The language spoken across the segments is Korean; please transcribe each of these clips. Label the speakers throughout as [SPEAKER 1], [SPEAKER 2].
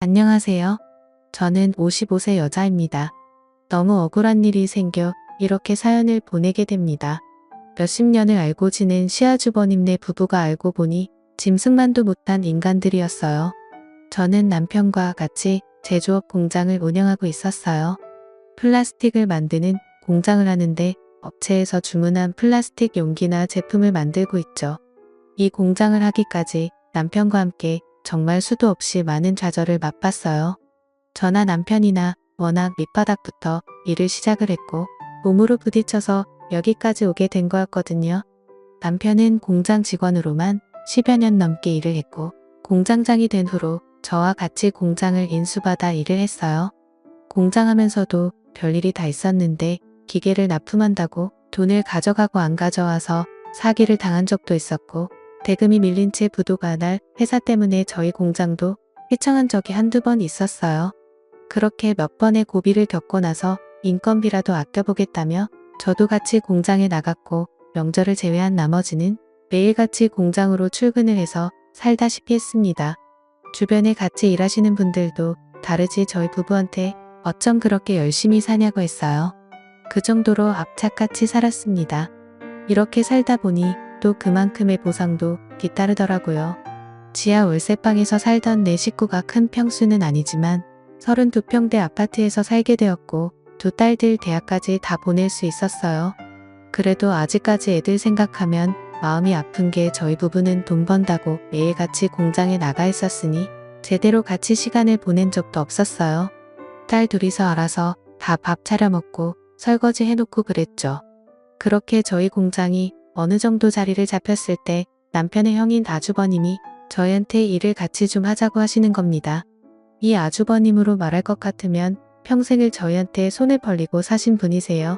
[SPEAKER 1] 안녕하세요. 저는 55세 여자입니다. 너무 억울한 일이 생겨 이렇게 사연을 보내게 됩니다. 몇십 년을 알고 지낸 시아주버님네 부부가 알고 보니 짐승만도 못한 인간들이었어요. 저는 남편과 같이 제조업 공장을 운영하고 있었어요. 플라스틱을 만드는 공장을 하는데 업체에서 주문한 플라스틱 용기나 제품을 만들고 있죠. 이 공장을 하기까지 남편과 함께 정말 수도 없이 많은 좌절을 맛봤어요. 저나 남편이나 워낙 밑바닥부터 일을 시작을 했고 몸으로 부딪혀서 여기까지 오게 된 거였거든요. 남편은 공장 직원으로만 10여 년 넘게 일을 했고 공장장이 된 후로 저와 같이 공장을 인수받아 일을 했어요. 공장하면서도 별일이 다 있었는데 기계를 납품한다고 돈을 가져가고 안 가져와서 사기를 당한 적도 있었고 대금이 밀린 채 부도가 날 회사 때문에 저희 공장도 휘청한 적이 한두 번 있었어요. 그렇게 몇 번의 고비를 겪고 나서 인건비라도 아껴보겠다며 저도 같이 공장에 나갔고 명절을 제외한 나머지는 매일같이 공장으로 출근을 해서 살다시피 했습니다. 주변에 같이 일하시는 분들도 다르지 저희 부부한테 어쩜 그렇게 열심히 사냐고 했어요. 그 정도로 악착같이 살았습니다. 이렇게 살다 보니 또 그만큼의 보상도 뒤따르더라고요. 지하 월세방에서 살던 내 식구가 큰 평수는 아니지만 32평대 아파트에서 살게 되었고 두 딸들 대학까지 다 보낼 수 있었어요. 그래도 아직까지 애들 생각하면 마음이 아픈 게 저희 부부는 돈 번다고 매일같이 공장에 나가 있었으니 제대로 같이 시간을 보낸 적도 없었어요. 딸 둘이서 알아서 다 밥 차려 먹고 설거지 해놓고 그랬죠. 그렇게 저희 공장이 어느 정도 자리를 잡혔을 때 남편의 형인 아주버님이 저희한테 일을 같이 좀 하자고 하시는 겁니다. 이 아주버님으로 말할 것 같으면 평생을 저희한테 손을 벌리고 사신 분이세요.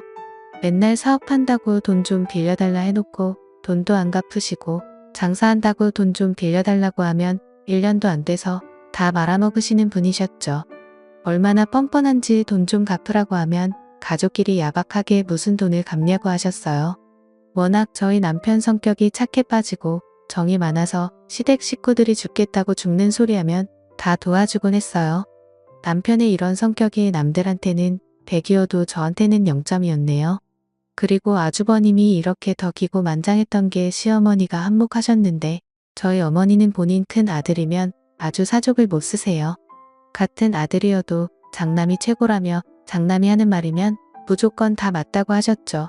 [SPEAKER 1] 맨날 사업한다고 돈 좀 빌려달라 해놓고 돈도 안 갚으시고 장사한다고 돈 좀 빌려달라고 하면 1년도 안 돼서 다 말아먹으시는 분이셨죠. 얼마나 뻔뻔한지 돈 좀 갚으라고 하면 가족끼리 야박하게 무슨 돈을 갚냐고 하셨어요. 워낙 저희 남편 성격이 착해 빠지고 정이 많아서 시댁 식구들이 죽겠다고 죽는 소리하면 다 도와주곤 했어요. 남편의 이런 성격이 남들한테는 100이어도 저한테는 0점이었네요. 그리고 아주버님이 이렇게 덕이고 만장했던 게 시어머니가 한몫하셨는데 저희 어머니는 본인 큰 아들이면 아주 사족을 못 쓰세요. 같은 아들이어도 장남이 최고라며 장남이 하는 말이면 무조건 다 맞다고 하셨죠.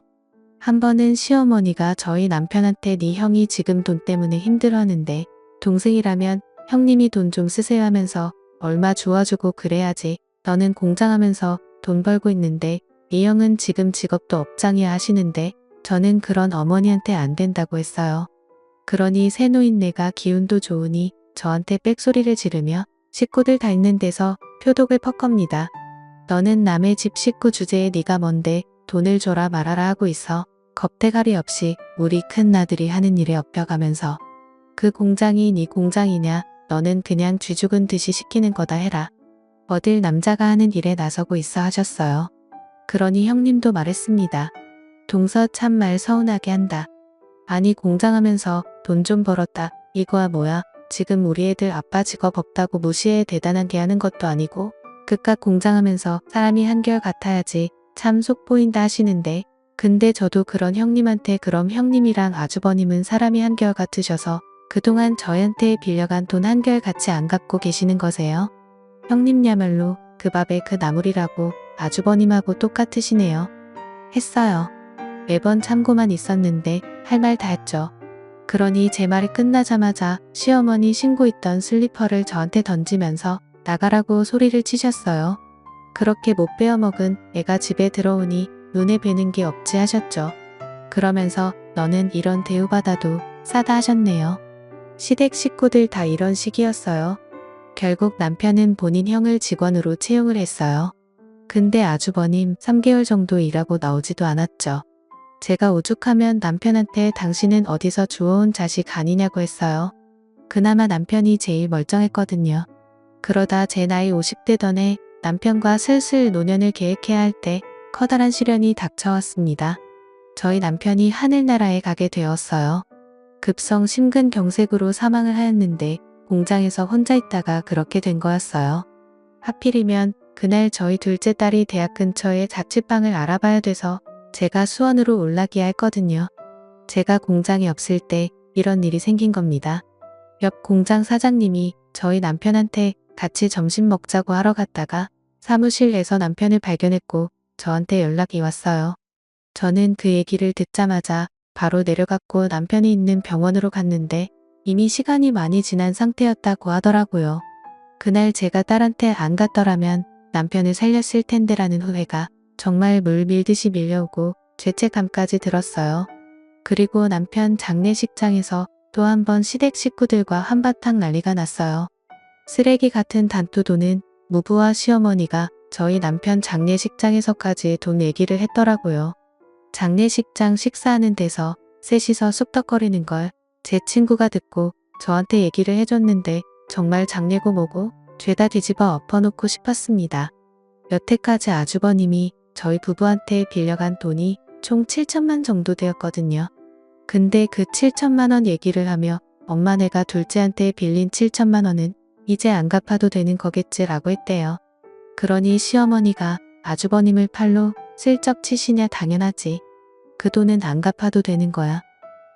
[SPEAKER 1] 한 번은 시어머니가 저희 남편한테 네 형이 지금 돈 때문에 힘들어하는데 동생이라면 형님이 돈 좀 쓰세요 하면서 얼마 주워주고 그래야지 너는 공장하면서 돈 벌고 있는데 이 형은 지금 직업도 업장이야 하시는데 저는 그런 어머니한테 안 된다고 했어요. 그러니 새노인네가 기운도 좋으니 저한테 빽소리를 지르며 식구들 다 있는 데서 표독을 퍽겁니다. 너는 남의 집 식구 주제에 네가 뭔데 돈을 줘라 말아라 하고 있어. 겁대가리 없이 우리 큰아들이 하는 일에 엎혀가면서 그 공장이 네 공장이냐 너는 그냥 쥐 죽은 듯이 시키는 거다 해라. 어딜 남자가 하는 일에 나서고 있어 하셨어요. 그러니 형님도 말했습니다. 동서 참 말 서운하게 한다. 아니 공장하면서 돈 좀 벌었다. 이거야 뭐야. 지금 우리 애들 아빠 직업 없다고 무시해 대단한 게 하는 것도 아니고 그깟 공장하면서 사람이 한결 같아야지 참 속 보인다 하시는데 근데 저도 그런 형님한테 그럼 형님이랑 아주버님은 사람이 한결 같으셔서 그동안 저희한테 빌려간 돈 한결 같이 안 갚고 계시는 거세요? 형님야말로 그 밥에 그 나물이라고 아주버님하고 똑같으시네요. 했어요. 매번 참고만 있었는데 할 말 다 했죠. 그러니 제 말이 끝나자마자 시어머니 신고 있던 슬리퍼를 저한테 던지면서 나가라고 소리를 치셨어요. 그렇게 못 베어먹은 애가 집에 들어오니 눈에 뵈는 게 없지 하셨죠. 그러면서 너는 이런 대우받아도 싸다 하셨네요. 시댁 식구들 다 이런 식이었어요. 결국 남편은 본인 형을 직원으로 채용을 했어요. 근데 아주버님 3개월 정도 일하고 나오지도 않았죠. 제가 오죽하면 남편한테 당신은 어디서 주워온 자식 아니냐고 했어요. 그나마 남편이 제일 멀쩡했거든요. 그러다 제 나이 50대던 해 남편과 슬슬 노년을 계획해야 할 때 커다란 시련이 닥쳐왔습니다. 저희 남편이 하늘나라에 가게 되었어요. 급성 심근경색으로 사망을 하였는데 공장에서 혼자 있다가 그렇게 된 거였어요. 하필이면 그날 저희 둘째 딸이 대학 근처에 자취방을 알아봐야 돼서 제가 수원으로 올라기야 했거든요. 제가 공장에 없을 때 이런 일이 생긴 겁니다. 옆 공장 사장님이 저희 남편한테 같이 점심 먹자고 하러 갔다가 사무실에서 남편을 발견했고 저한테 연락이 왔어요. 저는 그 얘기를 듣자마자 바로 내려갔고 남편이 있는 병원으로 갔는데 이미 시간이 많이 지난 상태였다고 하더라고요. 그날 제가 딸한테 안 갔더라면 남편을 살렸을 텐데라는 후회가 정말 물 밀듯이 밀려오고 죄책감까지 들었어요. 그리고 남편 장례식장에서 또 한 번 시댁 식구들과 한바탕 난리가 났어요. 쓰레기 같은 단토도는 무부와 시어머니가 저희 남편 장례식장에서까지 돈 얘기를 했더라고요. 장례식장 식사하는 데서 셋이서 쑥덕거리는 걸 제 친구가 듣고 저한테 얘기를 해줬는데 정말 장례고 뭐고 죄다 뒤집어 엎어놓고 싶었습니다. 여태까지 아주버님이 저희 부부한테 빌려간 돈이 총 7천만 정도 되었거든요. 근데 그 7천만 원 얘기를 하며 엄마 내가 둘째한테 빌린 7천만 원은 이제 안 갚아도 되는 거겠지라고 했대요. 그러니 시어머니가 아주버님을 팔로 슬쩍 치시냐 당연하지. 그 돈은 안 갚아도 되는 거야.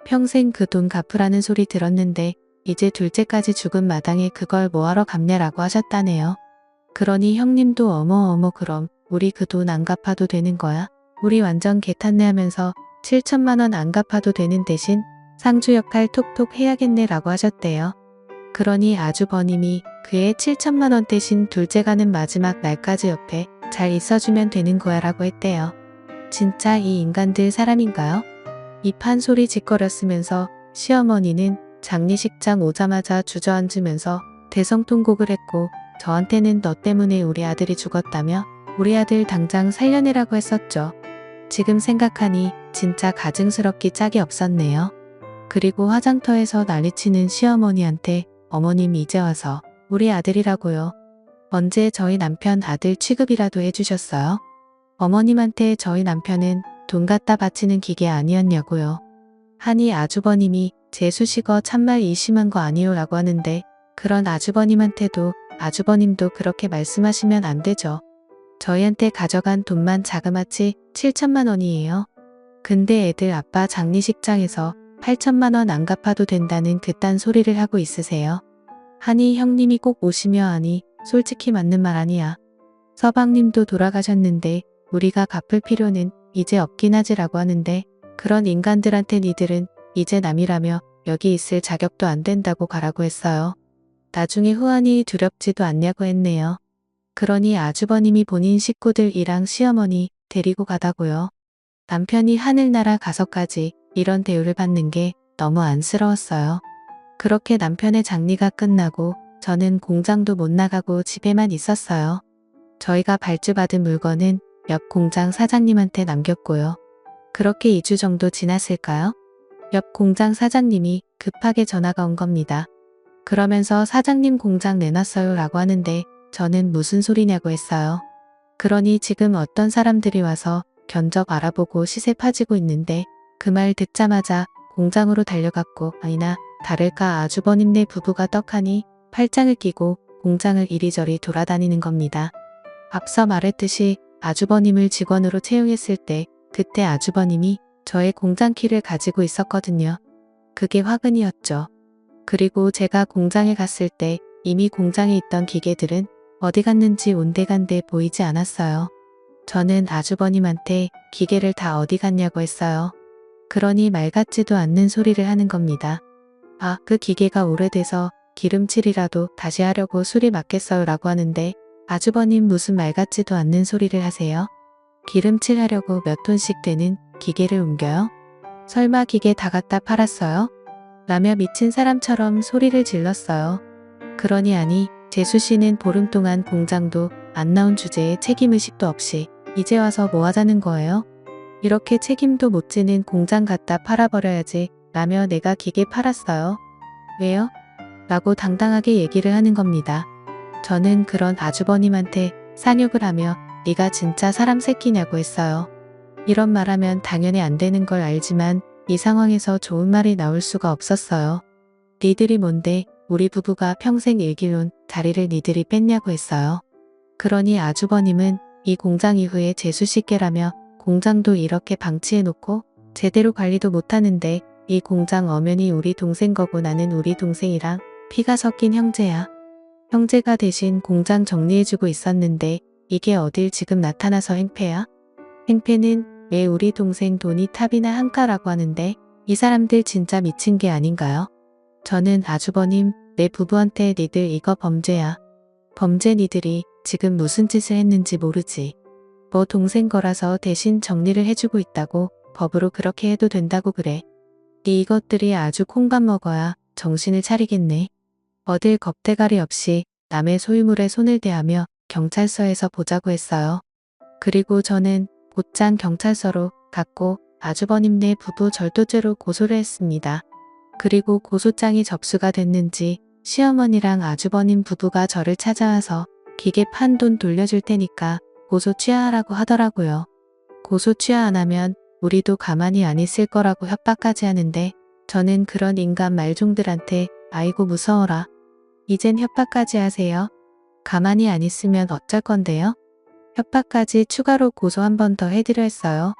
[SPEAKER 1] 평생 그 돈 갚으라는 소리 들었는데 이제 둘째까지 죽은 마당에 그걸 뭐하러 갚냐라고 하셨다네요. 그러니 형님도 어머 그럼 우리 그 돈 안 갚아도 되는 거야? 우리 완전 개탄내 하면서 7천만 원 안 갚아도 되는 대신 상주 역할 톡톡 해야겠네 라고 하셨대요. 그러니 아주버님이 그의 7천만 원 대신 둘째 가는 마지막 날까지 옆에 잘 있어주면 되는 거야 라고 했대요. 진짜 이 인간들 사람인가요? 이 판소리 짓거렸으면서 시어머니는 장례식장 오자마자 주저앉으면서 대성통곡을 했고 저한테는 너 때문에 우리 아들이 죽었다며 우리 아들 당장 살려내라고 했었죠. 지금 생각하니 진짜 가증스럽기 짝이 없었네요. 그리고 화장터에서 난리치는 시어머니한테 어머님 이제 와서 우리 아들이라고요. 언제 저희 남편 아들 취급이라도 해주셨어요? 어머님한테 저희 남편은 돈 갖다 바치는 기계 아니었냐고요. 하니 아주버님이 제 수식어 참말 이 심한 거 아니요 라고 하는데 그런 아주버님한테도 아주버님도 그렇게 말씀하시면 안 되죠. 저희한테 가져간 돈만 자그마치 7천만 원이에요. 근데 애들 아빠 장례식장에서 8천만 원 안 갚아도 된다는 그딴 소리를 하고 있으세요. 하니 형님이 꼭 오시며 하니 솔직히 맞는 말 아니야. 서방님도 돌아가셨는데 우리가 갚을 필요는 이제 없긴 하지라고 하는데 그런 인간들한테 니들은 이제 남이라며 여기 있을 자격도 안 된다고 가라고 했어요. 나중에 후환이 두렵지도 않냐고 했네요. 그러니 아주버님이 본인 식구들이랑 시어머니 데리고 가다고요. 남편이 하늘나라 가서까지 이런 대우를 받는 게 너무 안쓰러웠어요. 그렇게 남편의 장례가 끝나고 저는 공장도 못 나가고 집에만 있었어요. 저희가 발주받은 물건은 옆 공장 사장님한테 남겼고요. 그렇게 2주 정도 지났을까요? 옆 공장 사장님이 급하게 전화가 온 겁니다. 그러면서 사장님 공장 내놨어요 라고 하는데 저는 무슨 소리냐고 했어요. 그러니 지금 어떤 사람들이 와서 견적 알아보고 시세 파지고 있는데 그 말 듣자마자 공장으로 달려갔고 아니나 다를까 아주버님네 부부가 떡하니 팔짱을 끼고 공장을 이리저리 돌아다니는 겁니다. 앞서 말했듯이 아주버님을 직원으로 채용했을 때 그때 아주버님이 저의 공장 키를 가지고 있었거든요. 그게 화근이었죠. 그리고 제가 공장에 갔을 때 이미 공장에 있던 기계들은 어디 갔는지 온데간데 보이지 않았어요. 저는 아주버님한테 기계를 다 어디 갔냐고 했어요. 그러니 말 같지도 않는 소리를 하는 겁니다. 아, 그 기계가 오래돼서 기름칠이라도 다시 하려고 수리 맡겠어요 라고 하는데 아주버님 무슨 말 같지도 않는 소리를 하세요? 기름칠 하려고 몇 톤씩 되는 기계를 옮겨요? 설마 기계 다 갖다 팔았어요? 라며 미친 사람처럼 소리를 질렀어요. 그러니 아니 재수씨는 보름 동안 공장도 안 나온 주제에 책임의식도 없이 이제 와서 뭐 하자는 거예요? 이렇게 책임도 못 지는 공장 갖다 팔아버려야지 라며 내가 기계 팔았어요. 왜요? 라고 당당하게 얘기를 하는 겁니다. 저는 그런 아주버님한테 산욕을 하며 네가 진짜 사람 새끼냐고 했어요. 이런 말하면 당연히 안 되는 걸 알지만 이 상황에서 좋은 말이 나올 수가 없었어요. 니들이 뭔데 우리 부부가 평생 일기론 자리를 니들이 뺐냐고 했어요. 그러니 아주버님은 이 공장 이후에 재수식계라며 공장도 이렇게 방치해놓고 제대로 관리도 못하는데 이 공장 엄연히 우리 동생 거고 나는 우리 동생이랑 피가 섞인 형제야. 형제가 대신 공장 정리해주고 있었는데 이게 어딜 지금 나타나서 행패야? 행패는 왜 우리 동생 돈이 탑이나 한가라고 하는데 이 사람들 진짜 미친 게 아닌가요? 저는 아주버님 내 부부한테 니들 이거 범죄야. 범죄 니들이 지금 무슨 짓을 했는지 모르지. 뭐 동생 거라서 대신 정리를 해주고 있다고 법으로 그렇게 해도 된다고 그래. 니 이것들이 아주 콩밥 먹어야 정신을 차리겠네. 어딜 겁대가리 없이 남의 소유물에 손을 대하며 경찰서에서 보자고 했어요. 그리고 저는 곧장 경찰서로 갔고 아주버님네 부부 절도죄로 고소를 했습니다. 그리고 고소장이 접수가 됐는지 시어머니랑 아주버님 부부가 저를 찾아와서 기계 판 돈 돌려줄 테니까 고소 취하하라고 하더라고요. 고소 취하 안 하면 우리도 가만히 안 있을 거라고 협박까지 하는데 저는 그런 인간 말종들한테 아이고 무서워라. 이젠 협박까지 하세요. 가만히 안 있으면 어쩔 건데요? 협박까지 추가로 고소 한 번 더 해드려 했어요.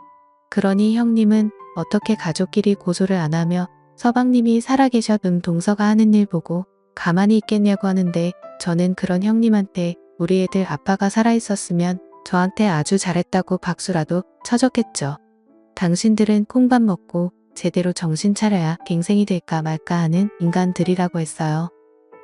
[SPEAKER 1] 그러니 형님은 어떻게 가족끼리 고소를 안 하며 서방님이 살아계셔 동서가 하는 일 보고 가만히 있겠냐고 하는데 저는 그런 형님한테 우리 애들 아빠가 살아있었으면 저한테 아주 잘했다고 박수라도 쳐줬겠죠. 당신들은 콩밥 먹고 제대로 정신 차려야 갱생이 될까 말까 하는 인간들이라고 했어요.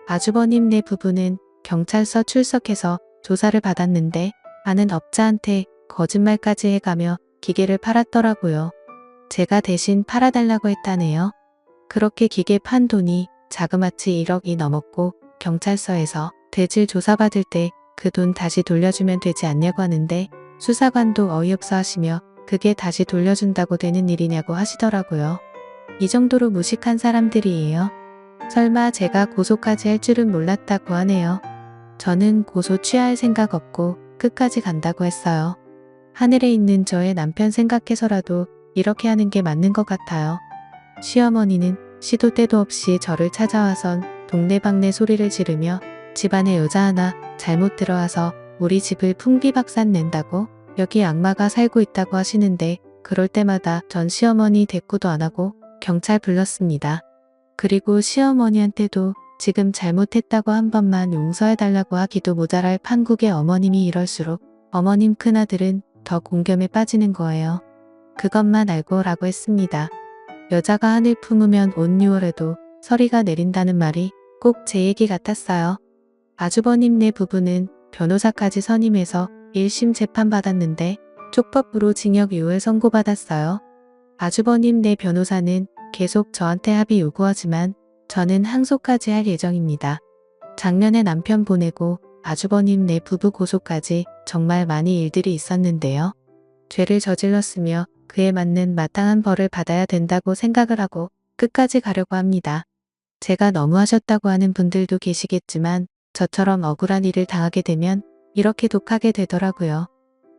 [SPEAKER 1] 아주버님네 부부는 경찰서 출석해서 조사를 받았는데 아는 업자한테 거짓말까지 해가며 기계를 팔았더라고요. 제가 대신 팔아달라고 했다네요. 그렇게 기계 판 돈이 자그마치 1억이 넘었고 경찰서에서 대질 조사받을 때 그 돈 다시 돌려주면 되지 않냐고 하는데 수사관도 어이없어 하시며 그게 다시 돌려준다고 되는 일이냐고 하시더라고요. 이 정도로 무식한 사람들이에요. 설마 제가 고소까지 할 줄은 몰랐다고 하네요. 저는 고소 취하할 생각 없고 끝까지 간다고 했어요. 하늘에 있는 저의 남편 생각해서라도 이렇게 하는 게 맞는 것 같아요. 시어머니는 시도 때도 없이 저를 찾아와선 동네방네 소리를 지르며 집안에 여자 하나 잘못 들어와서 우리 집을 풍비박산 낸다고 여기 악마가 살고 있다고 하시는데 그럴 때마다 전 시어머니 대꾸도 안 하고 경찰 불렀습니다. 그리고 시어머니한테도 지금 잘못했다고 한 번만 용서해달라고 하기도 모자랄 판국의 어머님이 이럴수록 어머님 큰아들은 더 공경에 빠지는 거예요. 그것만 알고라고 했습니다. 여자가 하늘 품으면 온 6월에도 서리가 내린다는 말이 꼭 제 얘기 같았어요. 아주버님네 부부는 변호사까지 선임해서 1심 재판받았는데 촉법으로 징역 6월 선고받았어요. 아주버님네 변호사는 계속 저한테 합의 요구하지만 저는 항소까지 할 예정입니다. 작년에 남편 보내고 아주버님네 부부 고소까지 정말 많이 일들이 있었는데요. 죄를 저질렀으며 그에 맞는 마땅한 벌을 받아야 된다고 생각을 하고 끝까지 가려고 합니다. 제가 너무하셨다고 하는 분들도 계시겠지만 저처럼 억울한 일을 당하게 되면 이렇게 독하게 되더라고요.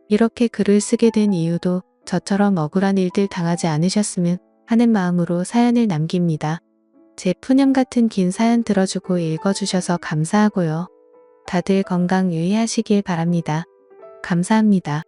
[SPEAKER 1] 이렇게 글을 쓰게 된 이유도 저처럼 억울한 일들 당하지 않으셨으면 하는 마음으로 사연을 남깁니다. 제 푸념 같은 긴 사연 들어주고 읽어주셔서 감사하고요. 다들 건강 유의하시길 바랍니다. 감사합니다.